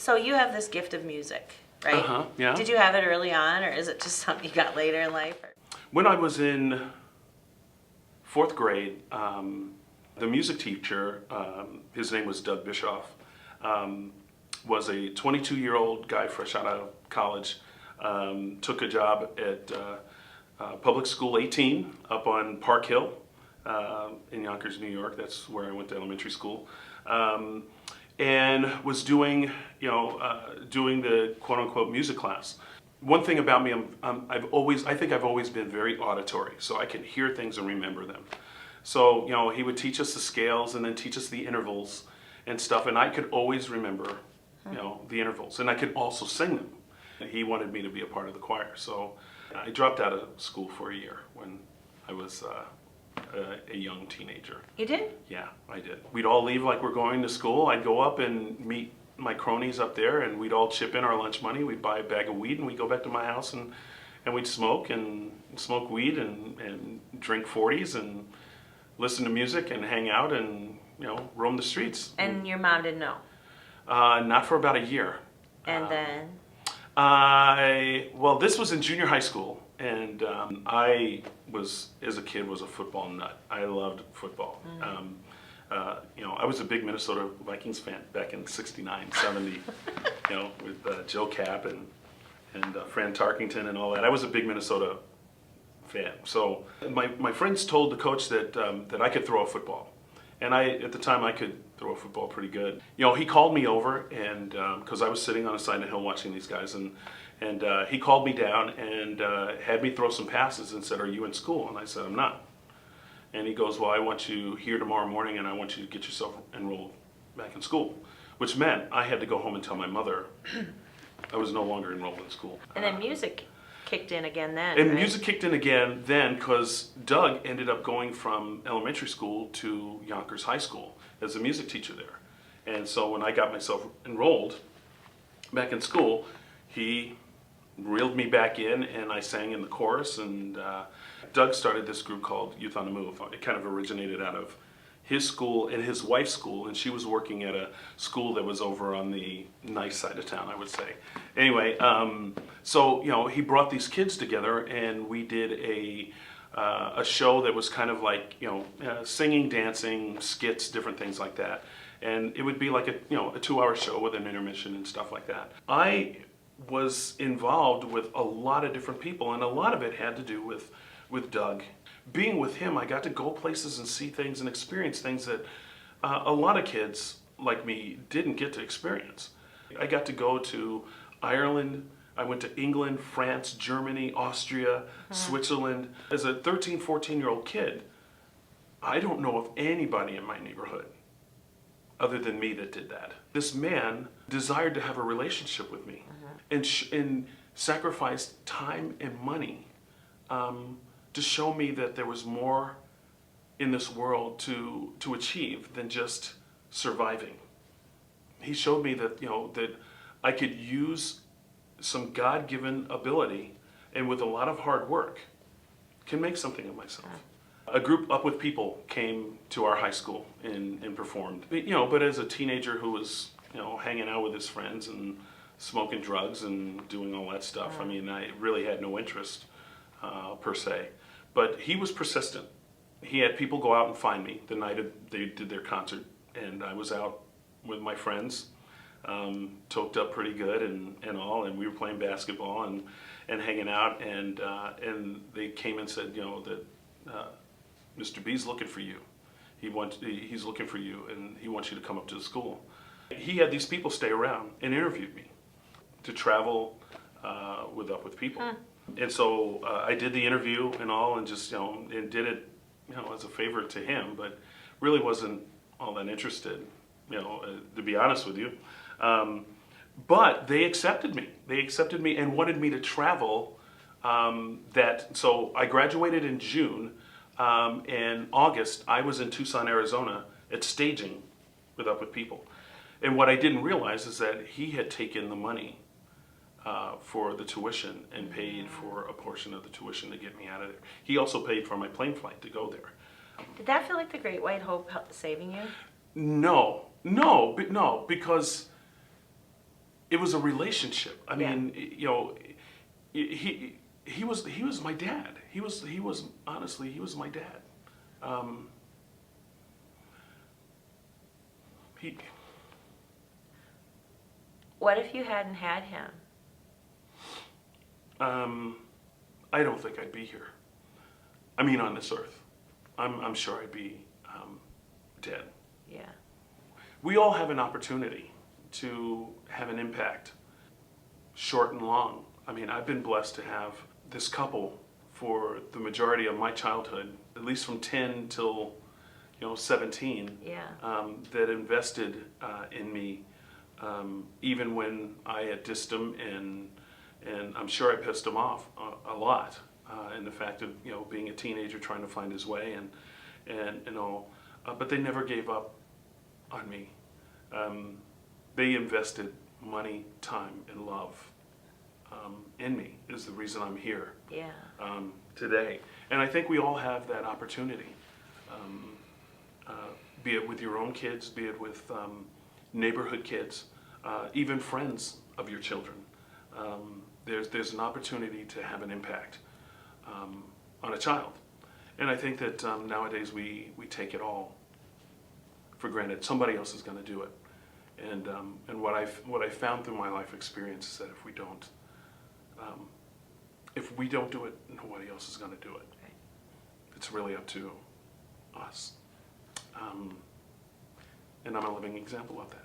So you have this gift of music, right? Yeah. Did you have it early on, or is it just something you got later in life? Or? When I was in 4th grade, the music teacher, his name was Doug Bischoff, was a 22-year-old guy fresh out of college, took a job at Public School 18 up on Park Hill in Yonkers, New York. That's where I went to elementary school. And was doing, doing the quote-unquote music class. One thing about me, I think I've always been very auditory, so I can hear things and remember them. So, he would teach us the scales and then teach us the intervals and stuff, and I could always remember, the intervals, and I could also sing them. He wanted me to be a part of the choir, so I dropped out of school for a year when I was a young teenager. You did? Yeah, I did. We'd all leave like we're going to school. I'd go up and meet my cronies up there, and we'd all chip in our lunch money. We'd buy a bag of weed, and we'd go back to my house, and we'd smoke weed and drink 40s and listen to music and hang out and, roam the streets. And your mom didn't know? Not for about a year. And then? Well, this was in junior high school, and I was, as a kid, was a football nut. I loved football. I was a big Minnesota Vikings fan back in '69, '70, with Joe Kapp and Fran Tarkington and all that. I was a big Minnesota fan. So my friends told the coach that I could throw a football. And at the time, I could throw a football pretty good. He called me over, and because I was sitting on a side of the hill watching these guys, and he called me down and had me throw some passes and said, "Are you in school?" And I said, "I'm not." And he goes, "Well, I want you here tomorrow morning, and I want you to get yourself enrolled back in school," which meant I had to go home and tell my mother I was no longer enrolled in school. And then music kicked in again then, And right? music kicked in again then because Doug ended up going from elementary school to Yonkers High School as a music teacher there. And so when I got myself enrolled back in school, he reeled me back in, and I sang in the chorus, and Doug started this group called Youth on the Move. It kind of originated out of his school and his wife's school, and she was working at a school that was over on the nice side of town, I would say. Anyway, so he brought these kids together, and we did a show that was kind of like singing, dancing, skits, different things like that, and it would be like a 2-hour show with an intermission and stuff like that. I was involved with a lot of different people, and a lot of it had to do with Doug. Being with him, I got to go places and see things and experience things that a lot of kids like me didn't get to experience. I got to go to Ireland, I went to England, France, Germany, Austria, Switzerland. As a 13, 14-year-old kid, I don't know of anybody in my neighborhood other than me that did that. This man desired to have a relationship with me and sacrificed time and money to show me that there was more in this world to achieve than just surviving. He showed me that that I could use some God-given ability, and with a lot of hard work, can make something of myself. A group, Up With People, came to our high school and performed. But as a teenager who was hanging out with his friends and smoking drugs and doing all that stuff, I mean, I really had no interest per se. But he was persistent. He had people go out and find me the night they did their concert, and I was out with my friends, toked up pretty good and all, and we were playing basketball and hanging out, and they came and said, that Mr. B's looking for you. He's looking for you, and he wants you to come up to the school. He had these people stay around and interviewed me to travel with Up With People. And so I did the interview and all, and just and did it as a favor to him, but really wasn't all that interested, to be honest with you. But they accepted me. They accepted me and wanted me to travel. So I graduated in June. In August, I was in Tucson, Arizona, at staging with Up With People. And what I didn't realize is that he had taken the money for the tuition and paid for a portion of the tuition to get me out of there. He also paid for my plane flight to go there. Did that feel like the Great White Hope saving you? No, because it was a relationship. I Yeah. mean, you know, he was my dad. He was honestly, he was my dad. He What if you hadn't had him? I don't think I'd be here. I mean, on this earth, I'm sure I'd be dead. Yeah. We all have an opportunity to have an impact, short and long. I mean, I've been blessed to have this couple for the majority of my childhood, at least from 10 till 17, Yeah. that invested in me, even when I had dissed them, and I'm sure I pissed him off a lot, in the fact of being a teenager trying to find his way and all, but they never gave up on me. They invested money, time, and love in me. Is the reason I'm here. Yeah. Today, and I think we all have that opportunity. Be it with your own kids, be it with neighborhood kids, even friends of your children. There's an opportunity to have an impact on a child, and I think that nowadays we take it all for granted. Somebody else is going to do it, and what I found through my life experience is that if we don't do it, nobody else is going to do it. Right. It's really up to us. And I'm a living example of that.